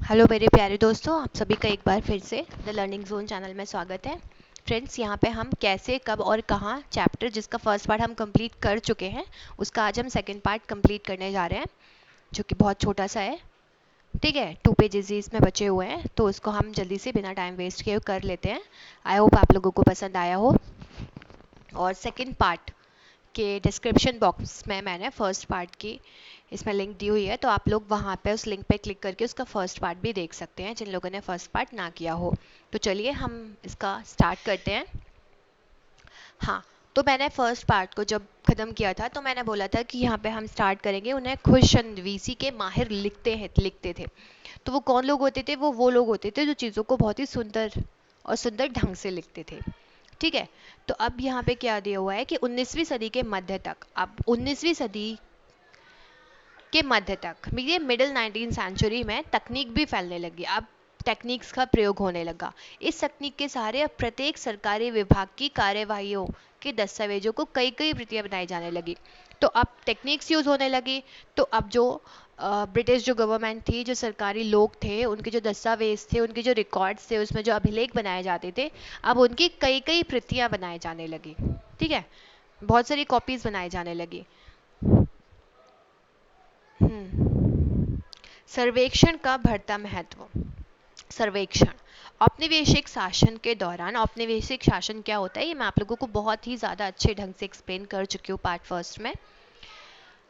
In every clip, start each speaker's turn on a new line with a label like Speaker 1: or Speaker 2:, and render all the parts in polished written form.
Speaker 1: Hello मेरे प्यारे दोस्तों, आप सभी का एक बार फिर से द लर्निंग जोन चैनल में स्वागत है। फ्रेंड्स, यहाँ पे हम कैसे, कब और कहाँ चैप्टर जिसका फर्स्ट पार्ट हम कंप्लीट कर चुके हैं उसका आज हम सेकंड पार्ट कंप्लीट करने जा रहे हैं, जो कि बहुत छोटा सा है। ठीक है, 2 पेजेस ही इसमें बचे हुए हैं, तो उसको हम जल्दी से बिना टाइम वेस्ट किए कर लेते हैं। आई होप आप लोगों को पसंद आया हो। और सेकेंड पार्ट के डिस्क्रिप्शन बॉक्स में मैंने फर्स्ट पार्ट की इसमें लिंक दी हुई है, तो आप लोग वहाँ पे उस लिंक पे क्लिक करके उसका फर्स्ट पार्ट भी देख सकते हैं, जिन लोगों ने फर्स्ट पार्ट ना किया हो। तो चलिए हम इसका स्टार्ट करते हैं। हाँ, तो मैंने फर्स्ट पार्ट को जब ख़त्म किया था तो मैंने बोला था कि यहाँ पे हम स्टार्ट करेंगे, उन्हें खुशनवीसी के माहिर लिखते थे। तो वो कौन लोग होते थे? वो लोग होते थे जो चीज़ों को बहुत ही सुंदर और सुंदर ढंग से लिखते थे। ठीक है, तो अब यहाँ पे क्या दिया हुआ है कि 19वीं सदी के मध्य तक, अब 19वीं सदी के मध्य तक, ये मिडिल 19th सेंचुरी में तकनीक भी फैलने लगी। अब टेक्निक्स का प्रयोग होने लगा। इस तकनीक के सहारे अब प्रत्येक सरकारी विभाग की कार्यवाहियों के दस्तावेजों को कई कई प्रतियां बनाई जाने लगी। तो अब टेक्निक्स यूज होने लगी। तो अब जो ब्रिटिश जो गवर्नमेंट थी, जो सरकारी लोग थे, उनके जो दस्तावेज थे, उनके जो रिकॉर्ड्स थे, उसमें जो अभिलेख बनाए जाते थे, अब उनकी कई कई प्रतियां बनाई जाने लगी। ठीक है, बहुत सारी कॉपीज बनाई जाने लगी। सर्वेक्षण का बढ़ता महत्व। सर्वेक्षण औपनिवेशिक शासन के दौरान, औपनिवेशिक शासन क्या होता है ये मैं आप लोगों को बहुत ही ज़्यादा अच्छे ढंग से एक्सप्लेन कर चुकी हूँ पार्ट फर्स्ट में।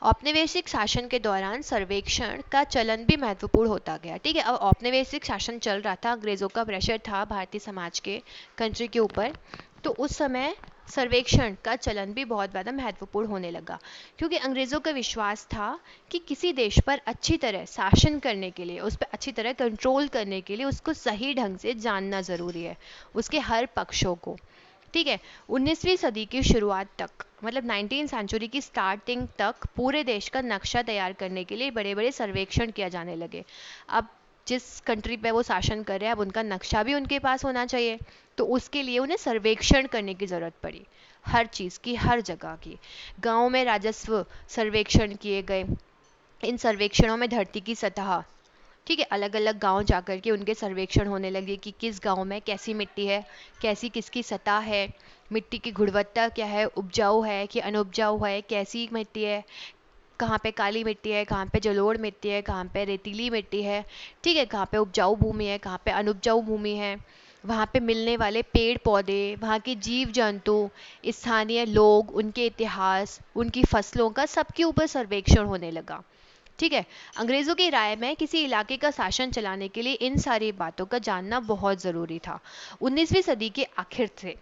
Speaker 1: औपनिवेशिक शासन के दौरान सर्वेक्षण का चलन भी महत्वपूर्ण होता गया। ठीक है, अब औपनिवेशिक शासन चल रहा था, अंग्रेज़ों का प्रेशर था भारतीय समाज के, कंट्री के ऊपर, तो उस समय सर्वेक्षण का चलन भी बहुत ज़्यादा महत्वपूर्ण होने लगा, क्योंकि अंग्रेज़ों का विश्वास था कि किसी देश पर अच्छी तरह शासन करने के लिए, उस पर अच्छी तरह कंट्रोल करने के लिए उसको सही ढंग से जानना ज़रूरी है, उसके हर पक्षों को। ठीक है, 19वीं सदी की शुरुआत तक, मतलब 19th सेंचुरी की स्टार्टिंग तक, पूरे देश का नक्शा तैयार करने के लिए बड़े बड़े सर्वेक्षण किया जाने लगे। अब जिस कंट्री पे वो शासन कर रहे हैं, अब उनका नक्शा भी उनके पास होना चाहिए, तो उसके लिए उन्हें सर्वेक्षण करने की ज़रूरत पड़ी, हर चीज़ की, हर जगह की। गाँव में राजस्व सर्वेक्षण किए गए। इन सर्वेक्षणों में धरती की सतह, ठीक है, अलग अलग गांव जाकर के उनके सर्वेक्षण होने लगे कि किस गांव में कैसी मिट्टी है, कैसी किसकी सतह है, मिट्टी की गुणवत्ता क्या है, उपजाऊ है कि अनुपजाऊ है, कैसी मिट्टी है, कहाँ पे काली मिट्टी है, कहाँ पे जलोढ़ मिट्टी है, कहाँ पे रेतीली मिट्टी है। ठीक है, कहाँ पे उपजाऊ भूमि है, कहाँ पे अनुपजाऊ भूमि है, वहाँ पे मिलने वाले पेड़ पौधे, वहाँ के जीव जंतु, स्थानीय लोग, उनके इतिहास, उनकी फसलों का, सबके ऊपर सर्वेक्षण होने लगा। ठीक है, अंग्रेज़ों की राय में किसी इलाके का शासन चलाने के लिए इन सारी बातों का जानना बहुत ज़रूरी था। 19वीं सदी के आखिर से,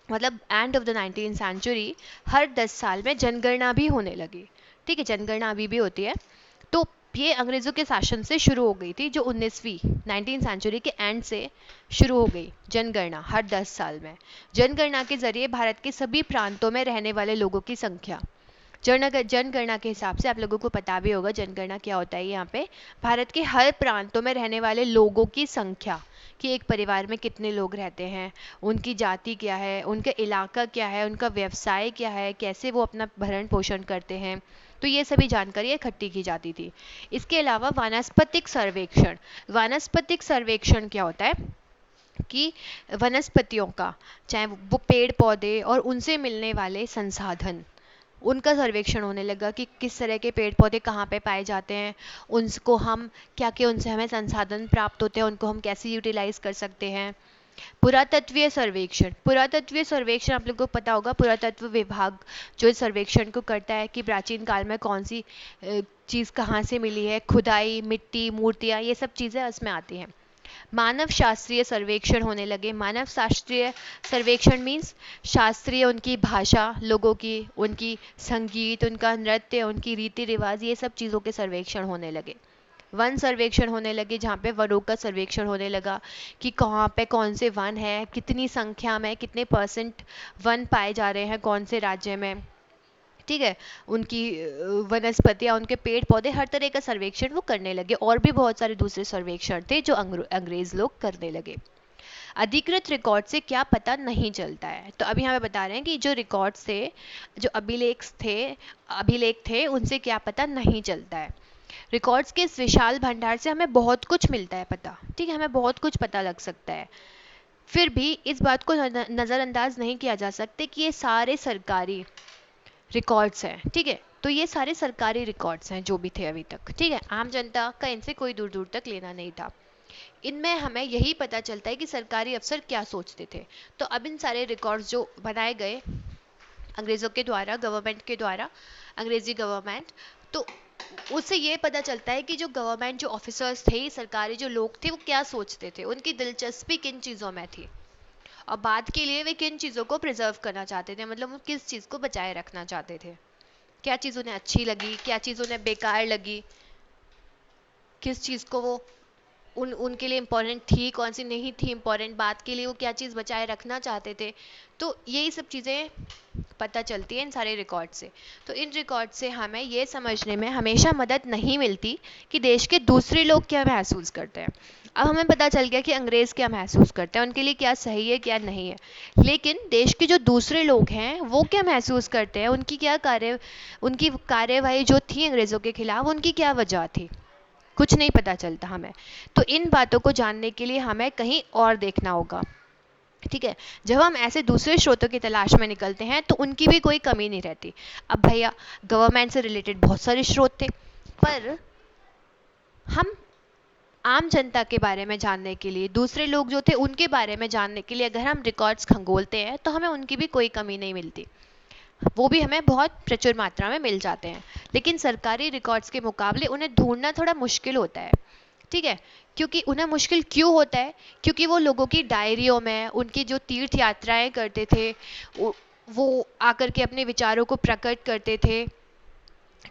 Speaker 1: मतलब end of the 19th century, हर 10 साल में जनगणना भी होने लगी। ठीक है, जनगणना अभी भी होती है। तो ये अंग्रेज़ों के शासन से शुरू हो गई थी, जो 19वीं 19th सेंचुरी के एंड से शुरू हो गई जनगणना, हर 10 साल में। जनगणना के जरिए भारत के सभी प्रांतों में रहने वाले लोगों की संख्या, जनगणना के हिसाब से, आप लोगों को पता भी होगा जनगणना क्या होता है, यहाँ पे भारत के हर प्रांतों में रहने वाले लोगों की संख्या, कि एक परिवार में कितने लोग रहते हैं, उनकी जाति क्या है, उनका इलाका क्या है, उनका व्यवसाय क्या है, कैसे वो अपना भरण पोषण करते हैं, तो ये सभी जानकारी इकट्ठी की जाती थी। इसके अलावा वानस्पतिक सर्वेक्षण, वानस्पतिक सर्वेक्षण क्या होता है कि वनस्पतियों का, चाहे वो पेड़ पौधे और उनसे मिलने वाले संसाधन, उनका सर्वेक्षण होने लगा कि किस तरह के पेड़ पौधे कहाँ पे पाए जाते हैं, उनको हम क्या क्या, उनसे हमें संसाधन प्राप्त होते हैं, उनको हम कैसे यूटिलाइज कर सकते हैं। पुरातत्वीय सर्वेक्षण, पुरातत्वीय सर्वेक्षण आप लोगों को पता होगा, पुरातत्व विभाग जो इस सर्वेक्षण को करता है कि प्राचीन काल में कौन सी चीज़ कहाँ से मिली है, खुदाई, मिट्टी, मूर्तियाँ, ये सब चीज़ें इसमें आती हैं। मानव शास्त्रीय सर्वेक्षण होने लगे। मानव शास्त्रीय सर्वेक्षण मीन्स शास्त्रीय, उनकी भाषा, लोगों की, उनकी संगीत, उनका नृत्य, उनकी रीति रिवाज, ये सब चीज़ों के सर्वेक्षण होने लगे। वन सर्वेक्षण होने लगे, जहाँ पे वनों का सर्वेक्षण होने लगा कि कहाँ पे कौन से वन है, कितनी संख्या में, कितने % वन पाए जा रहे हैं कौन से राज्य में। ठीक है, उनकी वनस्पतियाँ, उनके पेड़ पौधे, हर तरह का सर्वेक्षण वो करने लगे। और भी बहुत सारे दूसरे सर्वेक्षण थे जो अंग्रेज लोग करने लगे। अधिकृत रिकॉर्ड से क्या पता नहीं चलता है, तो अभी हमें बता रहे हैं कि जो रिकॉर्ड से, जो अभिलेख थे, उनसे क्या पता नहीं चलता है। रिकॉर्ड्स के इस विशाल भंडार से हमें बहुत कुछ मिलता है पता, ठीक है, हमें बहुत कुछ पता लग सकता है। फिर भी इस बात को नज़रअंदाज नहीं किया जा सकते कि ये सारे सरकारी रिकॉर्ड्स हैं, ठीक है। तो ये सारे सरकारी रिकॉर्ड्स हैं जो भी थे अभी तक, ठीक है। आम जनता का इनसे कोई दूर दूर तक लेना नहीं था। इनमें हमें यही पता चलता है कि सरकारी अफसर क्या सोचते थे। तो अब इन सारे रिकॉर्ड्स जो बनाए गए अंग्रेज़ों के द्वारा, गवर्नमेंट के द्वारा, अंग्रेज़ी गवर्नमेंट, तो उससे ये पता चलता है कि जो गवर्नमेंट, जो ऑफिसर्स थे, सरकारी जो लोग थे, वो क्या सोचते थे, उनकी दिलचस्पी किन चीज़ों में थी और बाद के लिए वे किन चीज़ों को प्रिजर्व करना चाहते थे, मतलब वो किस चीज़ को बचाए रखना चाहते थे। क्या चीज़ उन्हें अच्छी लगी, क्या चीज़ उन्हें बेकार लगी, किस चीज़ को वो उनके लिए इम्पोर्टेंट थी, कौन सी नहीं थी इम्पोर्टेंट, बात के लिए वो क्या चीज़ बचाए रखना चाहते थे। तो यही सब चीज़ें पता चलती है इन सारे रिकॉर्ड से। तो इन रिकॉर्ड से हमें ये समझने में हमेशा मदद नहीं मिलती कि देश के दूसरे लोग क्या महसूस करते हैं। अब हमें पता चल गया कि अंग्रेज़ क्या महसूस करते हैं, उनके लिए क्या सही है क्या नहीं है, लेकिन देश के जो दूसरे लोग हैं वो क्या महसूस करते हैं, उनकी कार्यवाही जो थी अंग्रेज़ों के खिलाफ, उनकी क्या वजह थी, कुछ नहीं पता चलता हमें। तो इन बातों को जानने के लिए हमें कहीं और देखना होगा, ठीक है। जब हम ऐसे दूसरे स्रोतों की तलाश में निकलते हैं तो उनकी भी कोई कमी नहीं रहती। अब भैया गवर्नमेंट से रिलेटेड बहुत सारे स्रोत थे, पर हम आम जनता के बारे में जानने के लिए, दूसरे लोग जो थे उनके बारे में जानने के लिए अगर हम रिकॉर्ड्स खंगोलते हैं तो हमें उनकी भी कोई कमी नहीं मिलती, वो भी हमें बहुत प्रचुर मात्रा में मिल जाते हैं। लेकिन सरकारी रिकॉर्ड्स के मुकाबले उन्हें ढूंढना थोड़ा मुश्किल होता है, ठीक है। क्योंकि उन्हें मुश्किल क्यों होता है, क्योंकि वो लोगों की डायरियों में, उनकी जो तीर्थ यात्राएं करते थे, वो आकर के अपने विचारों को प्रकट करते थे,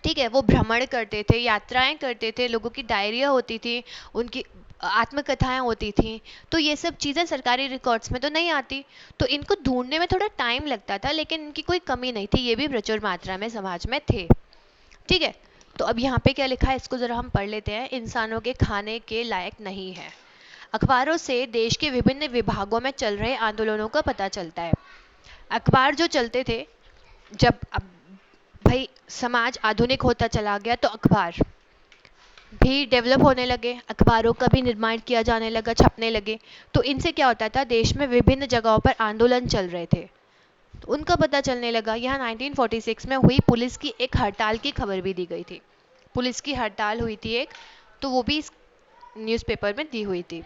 Speaker 1: ठीक है, वो भ्रमण करते थे, यात्राएं करते थे, लोगों की डायरिया होती थी, उनकी आत्मकथाएं होती थी। तो ये सब चीज़ें सरकारी रिकॉर्ड्स में तो नहीं आती, तो इनको ढूंढने में थोड़ा टाइम लगता था, लेकिन इनकी कोई कमी नहीं थी, ये भी प्रचुर मात्रा में समाज में थे, ठीक है। तो अब यहाँ पे क्या लिखा है इसको ज़रा हम पढ़ लेते हैं। इंसानों के खाने के लायक नहीं है। अखबारों से देश के विभिन्न विभागों में चल रहे आंदोलनों का पता चलता है। अखबार जो चलते थे, जब अब भाई समाज आधुनिक होता चला गया तो अखबार भी डेवलप होने लगे, अखबारों का भी निर्माण किया जाने लगा, छपने लगे। तो इनसे क्या होता था, देश में विभिन्न जगहों पर आंदोलन चल रहे थे तो उनका पता चलने लगा। यहाँ 1946 में हुई पुलिस की एक हड़ताल की खबर भी दी गई थी। पुलिस की हड़ताल हुई थी एक, तो वो भी इस न्यूज़पेपर में दी हुई थी।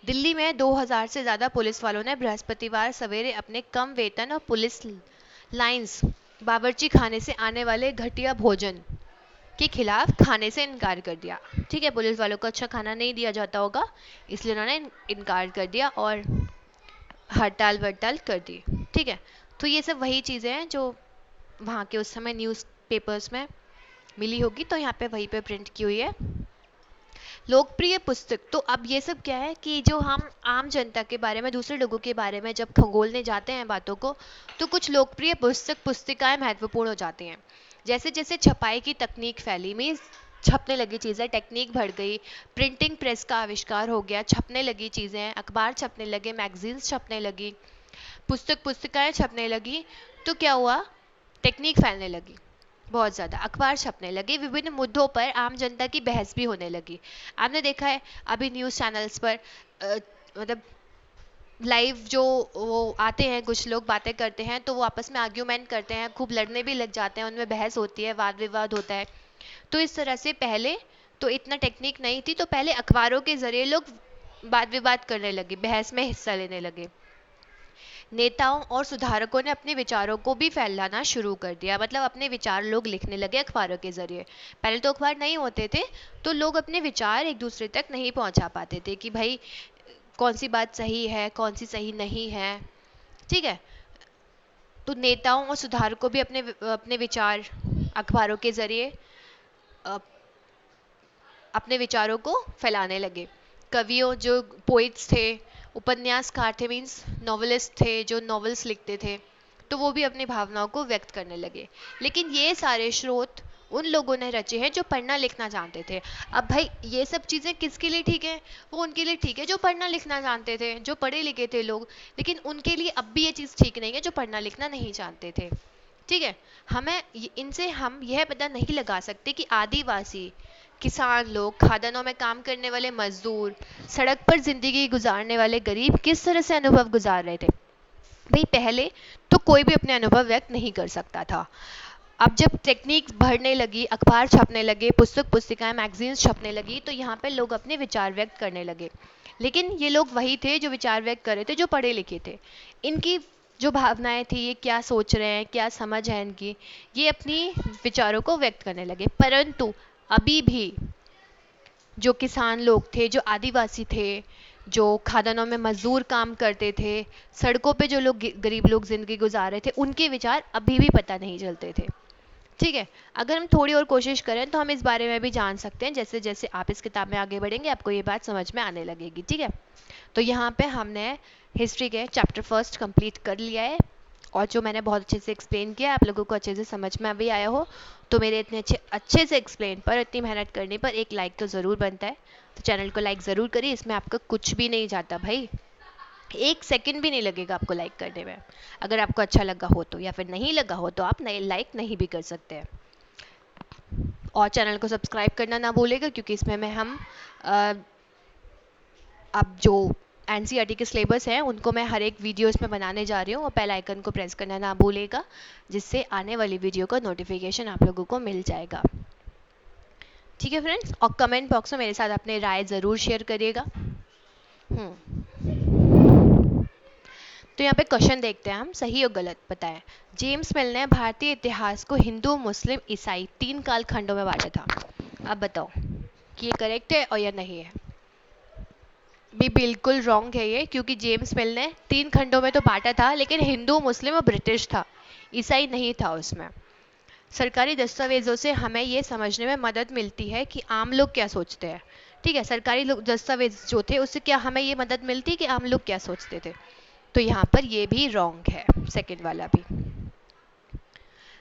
Speaker 1: दिल्ली में 2000 से ज़्यादा पुलिस वालों ने बृहस्पतिवार सवेरे अपने कम वेतन और पुलिस लाइंस बावर्ची खाने से आने वाले घटिया भोजन के खिलाफ खाने से इनकार कर दिया, ठीक है। पुलिस वालों को अच्छा खाना नहीं दिया जाता होगा, इसलिए उन्होंने इनकार कर दिया और हड़ताल वड़ताल कर दी, ठीक है। तो ये सब वही चीज़ें हैं जो वहाँ के उस समय न्यूज़ पेपर्स में मिली होगी, तो यहाँ पे वहीं पे प्रिंट की हुई है। लोकप्रिय पुस्तक, तो अब ये सब क्या है कि जो हम आम जनता के बारे में, दूसरे लोगों के बारे में जब खंगोलने जाते हैं बातों को, तो कुछ लोकप्रिय पुस्तिकाएं महत्वपूर्ण हो जाती हैं। जैसे जैसे छपाई की तकनीक फैली, मीन्स छपने लगी चीज़ें, टेक्निक बढ़ गई, प्रिंटिंग प्रेस का आविष्कार हो गया, छपने लगी चीज़ें, अखबार छपने लगे, मैगजीन्स छपने लगी, पुस्तिकाएं छपने लगी, तो क्या हुआ, टेक्निक फैलने लगी बहुत ज़्यादा, अखबार छपने लगे, विभिन्न मुद्दों पर आम जनता की बहस भी होने लगी। आपने देखा है अभी न्यूज़ चैनल्स पर मतलब लाइव जो वो आते हैं, कुछ लोग बातें करते हैं तो वो आपस में आर्ग्यूमेंट करते हैं, खूब लड़ने भी लग जाते हैं, उनमें बहस होती है, वाद विवाद होता है। तो इस तरह से पहले तो इतना टेक्निक नहीं थी, तो पहले अखबारों के ज़रिए लोग वाद विवाद करने लगे, बहस में हिस्सा लेने लगे। नेताओं और सुधारकों ने अपने विचारों को भी फैलाना शुरू कर दिया, मतलब अपने विचार लोग लिखने लगे अखबारों के जरिए। पहले तो अखबार नहीं होते थे तो लोग अपने विचार एक दूसरे तक नहीं पहुंचा पाते थे कि भाई कौन सी बात सही है, कौन सी सही नहीं है, ठीक है। तो नेताओं और सुधारकों भी अपने अपने विचार अखबारों के जरिए अपने विचारों को फैलाने लगे। कवियों, जो पोइट्स थे, उपन्यासकार थे, मीन्स नॉवलिस्ट थे जो नॉवेल्स लिखते थे, तो वो भी अपनी भावनाओं को व्यक्त करने लगे। लेकिन ये सारे स्रोत उन लोगों ने रचे हैं जो पढ़ना लिखना जानते थे। अब भाई ये सब चीज़ें किसके लिए ठीक है, वो उनके लिए ठीक है जो पढ़ना लिखना जानते थे, जो पढ़े लिखे थे लोग। लेकिन उनके लिए अब भी ये चीज़ ठीक नहीं है जो पढ़ना लिखना नहीं जानते थे, ठीक है, हमें इनसे हम यह पता नहीं लगा सकते कि आदिवासी, किसान लोग, खादानों में काम करने वाले मजदूर, सड़क पर जिंदगी गुजारने वाले गरीब किस तरह से अनुभव गुजार रहे थे। भाई पहले तो कोई भी अपने अनुभव व्यक्त नहीं कर सकता था। अब जब टेक्निक बढ़ने लगी, अखबार छपने लगे, पुस्तक पुस्तिकाएं मैगजीन्स छपने लगी, तो यहाँ पे लोग अपने विचार व्यक्त करने लगे। लेकिन ये लोग वही थे जो विचार व्यक्त कर रहे थे, जो पढ़े लिखे थे। इनकी जो भावनाएं थी, ये क्या सोच रहे हैं, क्या समझ है इनकी, ये अपनी विचारों को व्यक्त करने लगे। परंतु अभी भी जो किसान लोग थे, जो आदिवासी थे, जो खादानों में मजदूर काम करते थे, सड़कों पे जो लोग गरीब लोग जिंदगी गुजार रहे थे, उनके विचार अभी भी पता नहीं चलते थे। ठीक है, अगर हम थोड़ी और कोशिश करें तो हम इस बारे में भी जान सकते हैं। जैसे जैसे आप इस किताब में आगे बढ़ेंगे आपको ये बात समझ में आने लगेगी। ठीक है, तो यहाँ पे हमने हिस्ट्री के चैप्टर फर्स्ट कंप्लीट कर लिया है, और जो मैंने बहुत अच्छे से एक्सप्लेन किया, आप लोगों को अच्छे से समझ में भी आया हो। तो मेरे इतने अच्छे से एक्सप्लेन पर, इतनी मेहनत करने पर एक लाइक तो ज़रूर बनता है। तो चैनल को लाइक ज़रूर करिए, इसमें आपका कुछ भी नहीं जाता भाई, एक सेकंड भी नहीं लगेगा आपको लाइक करने में। अगर आपको अच्छा लगा हो तो, या फिर नहीं लगा हो तो आप नए लाइक नहीं भी कर सकते हैं। और चैनल को सब्सक्राइब करना ना भूलेगा, क्योंकि इसमें हम अब जो एनसीईआरटी के सिलेबस हैं उनको मैं हर एक वीडियो इसमें बनाने जा रही हूँ। और बेल आइकन को प्रेस करना ना भूलेगा, जिससे आने वाली वीडियो का नोटिफिकेशन आप लोगों को मिल जाएगा। ठीक है फ्रेंड्स, और कमेंट बॉक्स में मेरे साथ अपने राय ज़रूर शेयर करिएगा। तो यहाँ पे क्वेश्चन देखते हैं हम, सही और गलत बताएं। जेम्स मिल ने भारतीय इतिहास को हिंदू, मुस्लिम, ईसाई 3 कालखंडों में बांटा था। अब बताओ कि ये करेक्ट है और या नहीं है। भी बिल्कुल रॉन्ग है ये, क्योंकि जेम्स मिल ने 3 खंडों में तो बांटा था, लेकिन हिंदू, मुस्लिम और ब्रिटिश था, ईसाई नहीं था उसमें। सरकारी दस्तावेजों से हमें ये समझने में मदद मिलती है कि आम लोग क्या सोचते हैं। ठीक है, सरकारी दस्तावेज जो थे उससे क्या हमें ये मदद मिलती है कि आम लोग क्या सोचते थे। तो यहाँ पर ये भी रॉन्ग है, सेकंड वाला भी।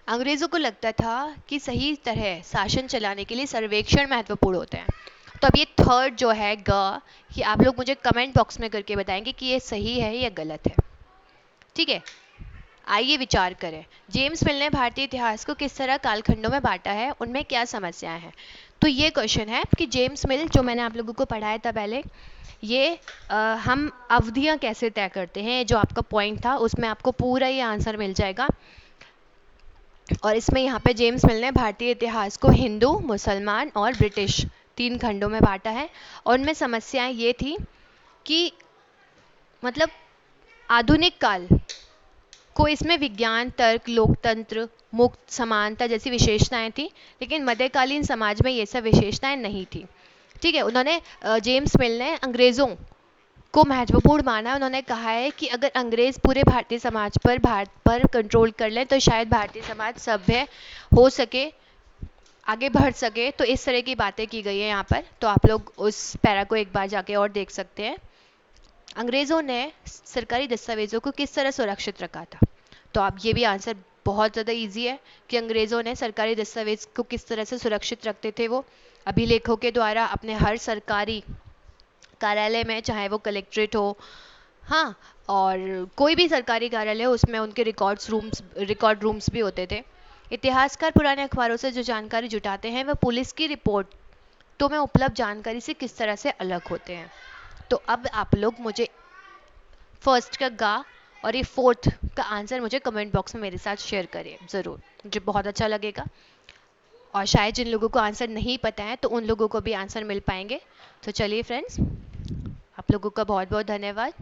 Speaker 1: अंग्रेजों को लगता था कि सही तरह शासन चलाने के लिए सर्वेक्षण महत्वपूर्ण होते हैं। तो अब ये थर्ड जो है ग, कि आप लोग मुझे कमेंट बॉक्स में करके बताएंगे कि ये सही है या गलत है। ठीक है, आइए विचार करें। जेम्स मिल ने भारतीय इतिहास को किस तरह कालखंडों में बांटा है, उनमें क्या समस्याएं हैं। तो ये क्वेश्चन है कि जेम्स मिल, जो मैंने आप लोगों को पढ़ाया था पहले, ये हम अवधियां कैसे तय करते हैं, जो आपका पॉइंट था उसमें आपको पूरा ये आंसर मिल जाएगा। और इसमें यहाँ पे जेम्स मिल ने भारतीय इतिहास को हिंदू, मुसलमान और ब्रिटिश 3 खंडों में बांटा है। और उनमें समस्याएं ये थी कि मतलब आधुनिक काल को इसमें विज्ञान, तर्क, लोकतंत्र, मुक्त, समानता जैसी विशेषताएं थी, लेकिन मध्यकालीन समाज में ये सब विशेषताएं नहीं थी। ठीक है, उन्होंने जेम्स मिल ने अंग्रेज़ों को महत्वपूर्ण माना। उन्होंने कहा है कि अगर अंग्रेज़ पूरे भारतीय समाज पर, भारत पर कंट्रोल कर लें तो शायद भारतीय समाज सभ्य हो सके, आगे बढ़ सके। तो इस तरह की बातें की गई है यहाँ पर, तो आप लोग उस पैरा को एक बार जाके और देख सकते हैं। अंग्रेज़ों ने सरकारी दस्तावेज़ों को किस तरह सुरक्षित रखा था। तो अब ये भी आंसर बहुत ज़्यादा इजी है कि अंग्रेज़ों ने सरकारी दस्तावेज़ को किस तरह से सुरक्षित रखते थे। वो अभिलेखों के द्वारा अपने हर सरकारी कार्यालय में, चाहे वो कलेक्ट्रेट हो, हाँ, और कोई भी सरकारी कार्यालय हो, उसमें उनके रिकॉर्ड रूम्स भी होते थे। इतिहासकार पुराने अखबारों से जो जानकारी जुटाते हैं वह पुलिस की रिपोर्ट तो में उपलब्ध जानकारी से किस तरह से अलग होते हैं। तो अब आप लोग मुझे फर्स्ट का गा और ये फोर्थ का आंसर मुझे कमेंट बॉक्स में मेरे साथ शेयर करिए ज़रूर, मुझे बहुत अच्छा लगेगा। और शायद जिन लोगों को आंसर नहीं पता है तो उन लोगों को भी आंसर मिल पाएंगे। तो चलिए फ्रेंड्स, आप लोगों का बहुत बहुत धन्यवाद।